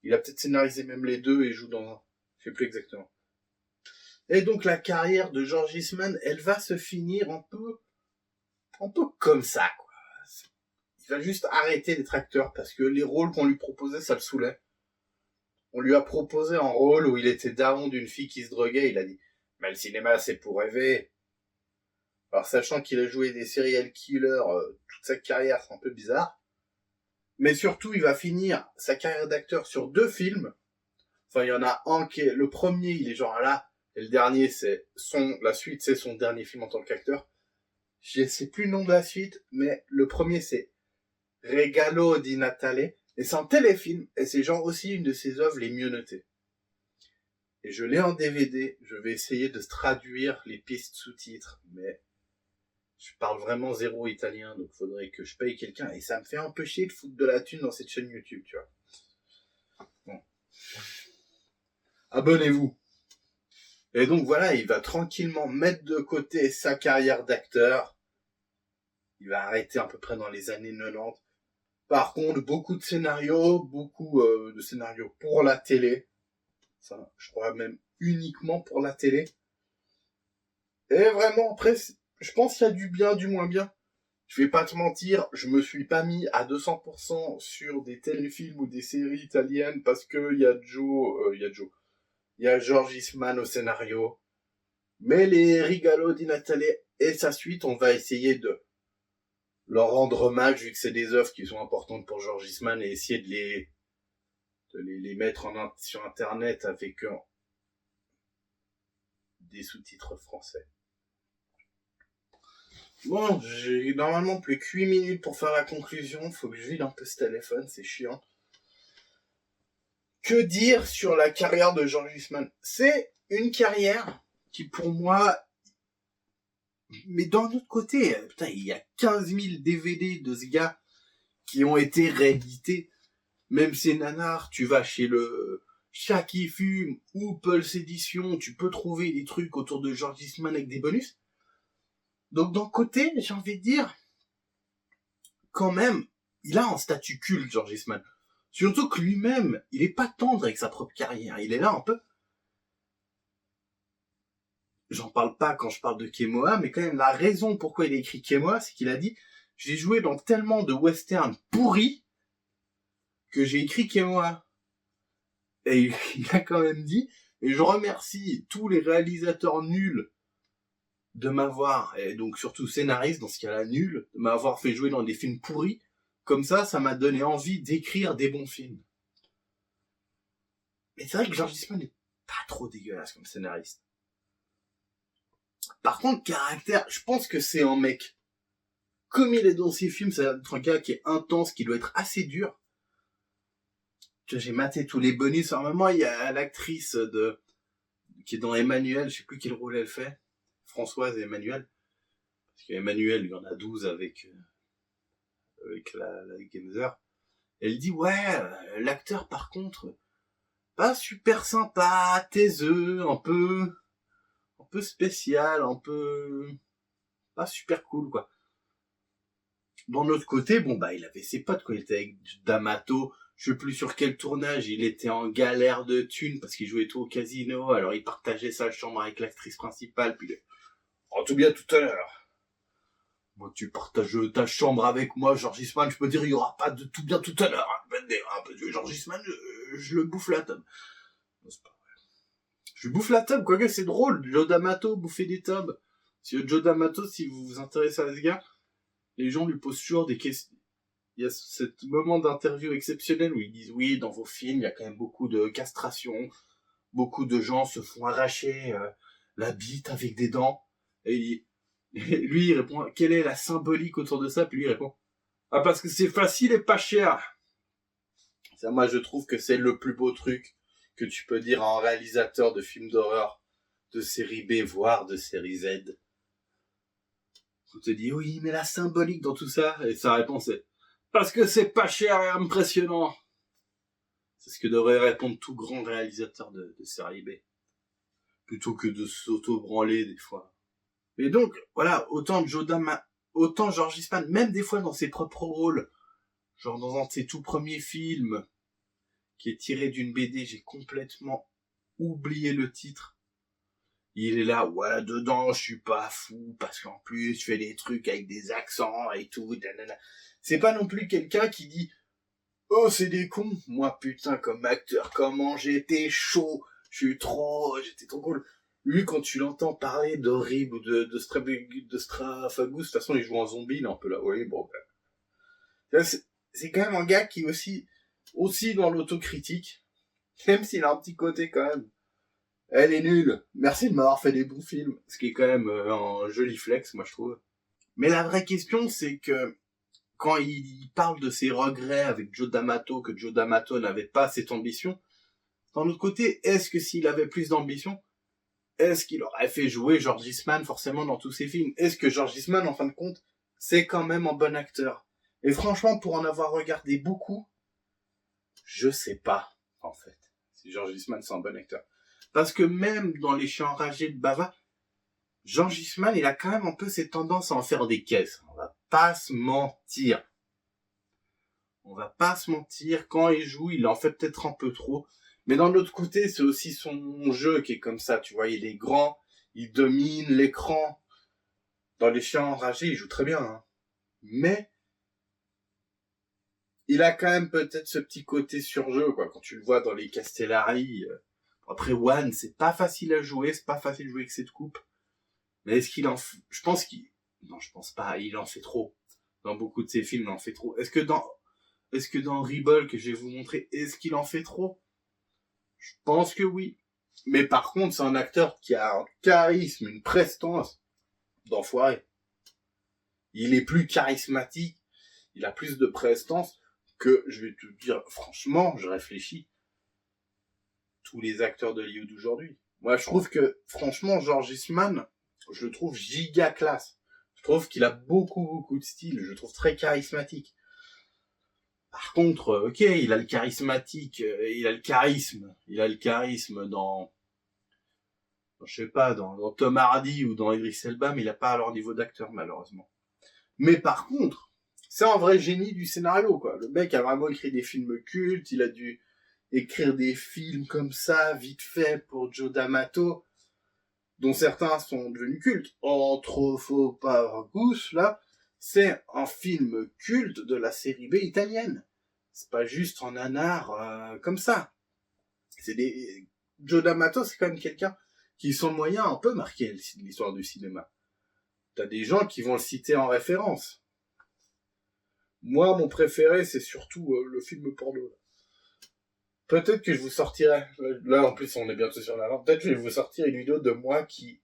Il a peut-être scénarisé même les deux et joue dans un. Je sais plus exactement. Et donc la carrière de George Eastman, elle va se finir un peu comme ça, quoi. Il va juste arrêter d'être acteur parce que les rôles qu'on lui proposait, ça le saoulait. On lui a proposé un rôle où il était daron d'une fille qui se droguait, il a dit « Mais le cinéma, c'est pour rêver ». Alors sachant qu'il a joué des serial killers toute sa carrière, c'est un peu bizarre. Mais surtout, il va finir sa carrière d'acteur sur 2 films. Enfin, il y en a un qui est... Le premier, il est genre là, et le dernier, la suite, c'est son dernier film en tant qu'acteur. Je sais plus le nom de la suite, mais le premier, c'est Regalo di Natale. Et c'est un téléfilm, et c'est genre aussi une de ses œuvres les mieux notées. Et je l'ai en DVD, je vais essayer de traduire les pistes sous-titres, mais je parle vraiment zéro italien, donc faudrait que je paye quelqu'un, et ça me fait un peu chier de foutre de la thune dans cette chaîne YouTube, tu vois. Bon. Abonnez-vous. Et donc voilà, il va tranquillement mettre de côté sa carrière d'acteur. Il va arrêter à peu près dans les années 90. Par contre, beaucoup de scénarios pour la télé. Enfin, je crois même uniquement pour la télé. Et vraiment, après, je pense qu'il y a du bien, du moins bien. Je vais pas te mentir, je me suis pas mis à 200% sur des téléfilms ou des séries italiennes parce que il y a George Eastman au scénario. Mais les Regalo di Natale et sa suite, on va essayer de leur rendre hommage vu que c'est des œuvres qui sont importantes pour George Eastman et essayer de les mettre sur internet avec des sous-titres français. Bon, j'ai normalement plus que 8 minutes pour faire la conclusion, faut que je vide un peu ce téléphone, c'est chiant. Que dire sur la carrière de George Eastman ? C'est une carrière qui pour moi... Mais d'un autre côté, putain, il y a 15 000 DVD de ce gars qui ont été réédités. Même ces nanars, tu vas chez le Chat qui fume ou Pulse Edition, tu peux trouver des trucs autour de George Eastman avec des bonus. Donc d'un côté, j'ai envie de dire, quand même, il a un statut culte, George Eastman. Surtout que lui-même, il est pas tendre avec sa propre carrière. Il est là un peu... J'en parle pas quand je parle de Kemoa, mais quand même, la raison pourquoi il a écrit Kemoa, c'est qu'il a dit « J'ai joué dans tellement de westerns pourris que j'ai écrit Kemoa. » Et il a quand même dit « Et je remercie tous les réalisateurs nuls de m'avoir, et donc surtout scénaristes, dans ce cas-là nuls, de m'avoir fait jouer dans des films pourris. Comme ça m'a donné envie d'écrire des bons films. » Mais c'est vrai que George Eastman n'est pas trop dégueulasse comme scénariste. Par contre, caractère, je pense que c'est un mec. Comme il est dans ses films, ça doit être un gars qui est intense, qui doit être assez dur. Tu vois, j'ai maté tous les bonus. Alors, moment, il y a l'actrice qui est dans Emmanuel, je sais plus quel rôle elle fait. Françoise et Emmanuel. Parce qu'Emmanuel, il y en a 12 avec la Gemser. Elle dit, ouais, l'acteur, par contre, pas super sympa, taiseux, un peu spécial, un peu pas super cool, quoi. D'un autre côté, bon, bah, il avait ses potes, quoi. Il était avec D'Amato, je sais plus sur quel tournage, il était en galère de thunes parce qu'il jouait tout au casino, alors il partageait sa chambre avec l'actrice principale, puis en tout bien tout à l'heure. Moi, tu partages ta chambre avec moi, George Eastman, je peux dire, il y aura pas de tout bien tout à l'heure, hein, parce que George Eastman, je le bouffe la tome. Non, c'est pas vrai. Je bouffe la tome, quoique c'est drôle, Joe D'Amato bouffer des tomes. Si Joe D'Amato, si vous vous intéressez à ce gars, les gens lui posent toujours des questions. Il y a ce moment d'interview exceptionnel où ils disent oui, dans vos films, il y a quand même beaucoup de castration, beaucoup de gens se font arracher la bite avec des dents. Et lui, il répond, quelle est la symbolique autour de ça? Puis lui, il répond, ah, parce que c'est facile et pas cher. Ça, moi, je trouve que c'est le plus beau truc que tu peux dire à un réalisateur de films d'horreur, de série B, voire de série Z. On te dit, oui, mais la symbolique dans tout ça, et sa réponse est, parce que c'est pas cher et impressionnant. C'est ce que devrait répondre tout grand réalisateur de série B. Plutôt que de s'auto-branler des fois. Et donc, voilà, autant George Eastman, même des fois dans ses propres rôles, genre dans un de ses tout premiers films, qui est tiré d'une BD, j'ai complètement oublié le titre. Il est là, ouais, dedans, je suis pas fou, parce qu'en plus, je fais des trucs avec des accents et tout, nanana. C'est pas non plus quelqu'un qui dit, oh, c'est des cons. Moi, putain, comme acteur, comment j'étais chaud, j'étais trop cool. Lui, quand tu l'entends parler d'Horrible ou de Strafagus, de toute façon, il joue en zombie, il est un peu là, oui, bon, ben. C'est quand même un gars qui est aussi dans l'autocritique, même s'il a un petit côté quand même. Elle est nulle. Merci de m'avoir fait des bons films. Ce qui est quand même un joli flex, moi, je trouve. Mais la vraie question, c'est que quand il parle de ses regrets avec Joe D'Amato, que Joe D'Amato n'avait pas cette ambition, d'un autre côté, est-ce que s'il avait plus d'ambition, est-ce qu'il aurait fait jouer George Eastman forcément dans tous ses films? Est-ce que George Eastman, en fin de compte, c'est quand même un bon acteur? Et franchement, pour en avoir regardé beaucoup, je sais pas, en fait, si George Eastman c'est un bon acteur. Parce que même dans Les Chiens enragés de Bava, George Eastman, il a quand même un peu cette tendance à en faire des caisses. On va pas se mentir. Quand il joue, il en fait peut-être un peu trop. Mais d'un autre côté, c'est aussi son jeu qui est comme ça. Tu vois, il est grand, il domine l'écran. Dans Les Chiens enragés, il joue très bien. Hein. Mais il a quand même peut-être ce petit côté surjeu, quoi. Quand tu le vois dans les Castellari. Après, One, c'est pas facile à jouer. C'est pas facile de jouer avec cette coupe. Mais est-ce qu'il en fait... Je pense qu'il... Non, je pense pas. Il en fait trop. Dans beaucoup de ses films, il en fait trop. Est-ce que dans Rebel, que je vais vous montrer, est-ce qu'il en fait trop? Je pense que oui. Mais par contre, c'est un acteur qui a un charisme, une prestance d'enfoiré. Il est plus charismatique, il a plus de prestance que, je vais te dire, franchement, je réfléchis, tous les acteurs de Hollywood d'aujourd'hui. Moi, je trouve que, franchement, George Eastman, je le trouve giga classe. Je trouve qu'il a beaucoup de style, je le trouve très charismatique. Par contre, ok, il a le charisme dans, je sais pas, dans Tom Hardy ou dans Idris Elba, mais il a pas leur niveau d'acteur, malheureusement. Mais par contre, c'est un vrai génie du scénario, quoi. Le mec a vraiment écrit des films cultes, il a dû écrire des films comme ça, vite fait, pour Joe D'Amato, dont certains sont devenus cultes. Anthropophagus, là, c'est un film culte de la série B italienne. C'est pas juste un nanar comme ça. Joe D'Amato, c'est quand même quelqu'un qui, sans moyen, a un peu marqué l'histoire du cinéma. T'as des gens qui vont le citer en référence. Moi, mon préféré, c'est surtout le film porno. Peut-être que je vous sortirai... Là, en plus, on est bientôt sur la lampe. Peut-être que je vais vous sortir une vidéo de moi qui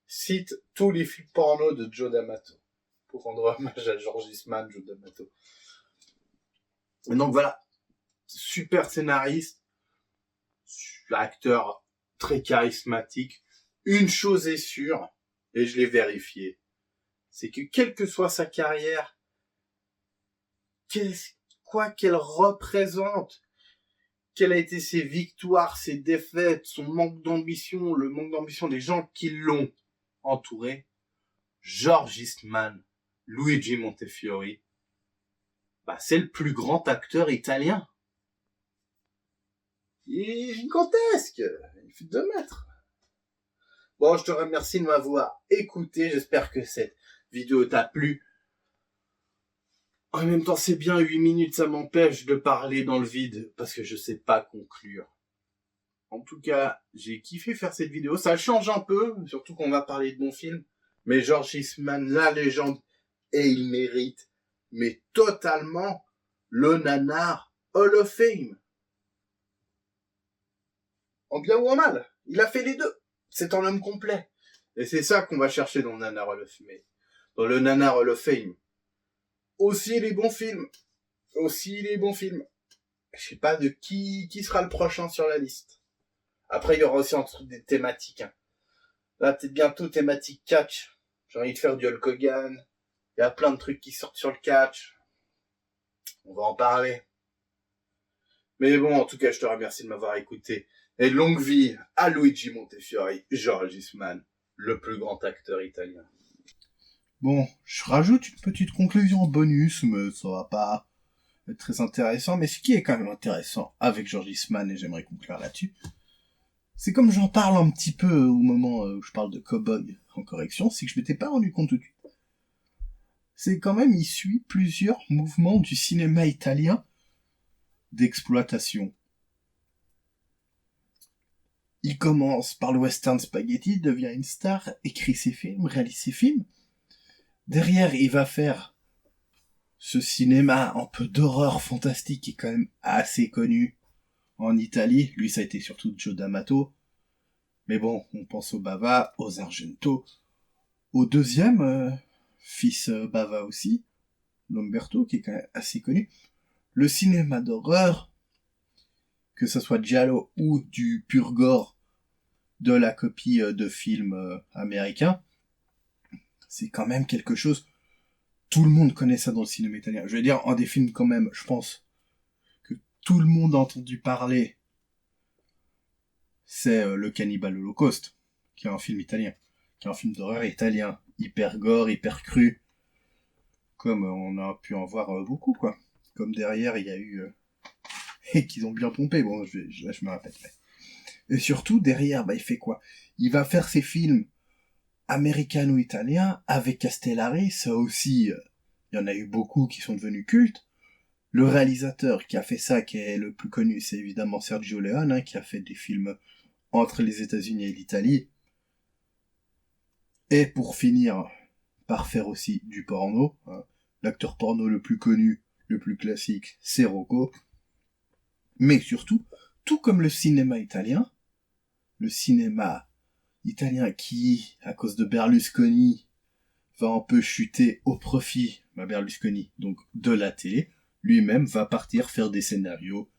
cite tous les films porno de Joe D'Amato. Pour rendre hommage à George Eastman, Joe D'Amato. Et donc voilà, super scénariste, acteur très charismatique. Une chose est sûre, et je l'ai vérifié, c'est que quelle que soit sa carrière, quoi qu'elle représente, quelles a été ses victoires, ses défaites, son manque d'ambition, le manque d'ambition des gens qui l'ont entouré, George Eastman, Luigi Montefiore, c'est le plus grand acteur italien. Il est gigantesque. Il fait 2 mètres. Bon, je te remercie de m'avoir écouté. J'espère que cette vidéo t'a plu. En même temps, c'est bien 8 minutes, ça m'empêche de parler dans le vide, parce que je sais pas conclure. En tout cas, j'ai kiffé faire cette vidéo. Ça change un peu, surtout qu'on va parler de bons films. Mais George Eastman, la légende, et il mérite, mais totalement, le Nanar Hall of Fame. En bien ou en mal, il a fait les deux. C'est un homme complet. Et c'est ça qu'on va chercher dans le Nanar Hall of Fame. Dans le Nanar Hall of Fame. Aussi les bons films. Je sais pas de qui sera le prochain sur la liste. Après, il y aura aussi un truc des thématiques. Hein. Là, peut-être bientôt thématique catch. J'ai envie de faire du Hulk Hogan. Il y a plein de trucs qui sortent sur le catch. On va en parler. Mais bon, en tout cas, je te remercie de m'avoir écouté. Et longue vie à Luigi Montefiore, George Eastman, le plus grand acteur italien. Bon, je rajoute une petite conclusion bonus, mais ça va pas être très intéressant. Mais ce qui est quand même intéressant avec George Eastman, et j'aimerais conclure là-dessus, c'est comme j'en parle un petit peu au moment où je parle de Cowboy en correction, c'est que je m'étais pas rendu compte tout de suite. C'est quand même, il suit plusieurs mouvements du cinéma italien d'exploitation. Il commence par le western spaghetti, devient une star, écrit ses films, réalise ses films. Derrière, il va faire ce cinéma un peu d'horreur fantastique qui est quand même assez connu en Italie. Lui, ça a été surtout Joe D'Amato. Mais bon, on pense au Bava, aux Argento. Au deuxième, fils Bava aussi, Lamberto, qui est quand même assez connu. Le cinéma d'horreur, que ce soit giallo ou du pur gore de la copie de films américains, c'est quand même quelque chose, tout le monde connaît ça dans le cinéma italien. Je veux dire, un des films quand même, je pense, que tout le monde a entendu parler, c'est le Cannibal Holocaust, qui est un film italien, qui est un film d'horreur italien, hyper gore, hyper cru, comme on a pu en voir beaucoup, quoi. Comme derrière, il y a eu... et qu'ils ont bien pompé, bon, je me répéterai. Et surtout, derrière, il fait quoi? Il va faire ses films américano-italiens avec Castellari, ça aussi, il y en a eu beaucoup qui sont devenus cultes. Le réalisateur qui a fait ça, qui est le plus connu, c'est évidemment Sergio Leone, hein, qui a fait des films entre les États-Unis et l'Italie. Et pour finir, par faire aussi du porno, hein. L'acteur porno le plus connu, le plus classique, c'est Rocco. Mais surtout, tout comme le cinéma italien qui, à cause de Berlusconi, va un peu chuter au profit, Berlusconi, donc de la télé, lui-même va partir faire des scénarios,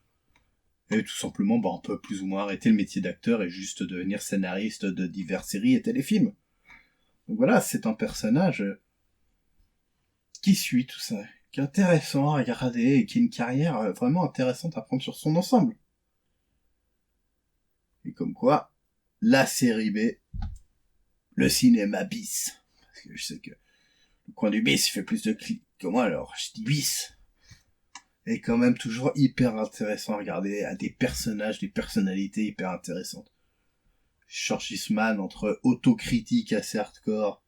et tout simplement, on peut plus ou moins arrêter le métier d'acteur et juste devenir scénariste de diverses séries et téléfilms. Donc voilà, c'est un personnage qui suit tout ça, qui est intéressant à regarder, et qui a une carrière vraiment intéressante à prendre sur son ensemble. Et comme quoi, la série B, le cinéma bis. Parce que je sais que le coin du bis, il fait plus de clics que moi, alors je dis bis. Et quand même toujours hyper intéressant à regarder, à des personnages, des personnalités hyper intéressantes. George Eastman, entre autocritique assez hardcore,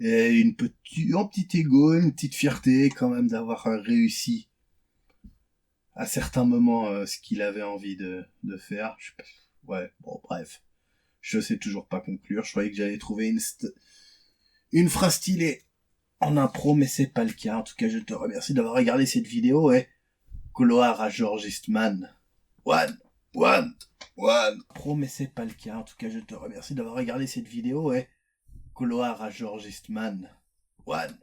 et un petit ego, une petite fierté quand même d'avoir réussi à certains moments ce qu'il avait envie de faire. Je sais pas. Ouais, bon, bref. Je sais toujours pas conclure. Je croyais que j'allais trouver une phrase stylée en impro, mais c'est pas le cas. En tout cas, je te remercie d'avoir regardé cette vidéo et gloire à George Eastman. One. Pro, mais c'est pas le cas. En tout cas, je te remercie d'avoir regardé cette vidéo et gloire à George Eastman. One.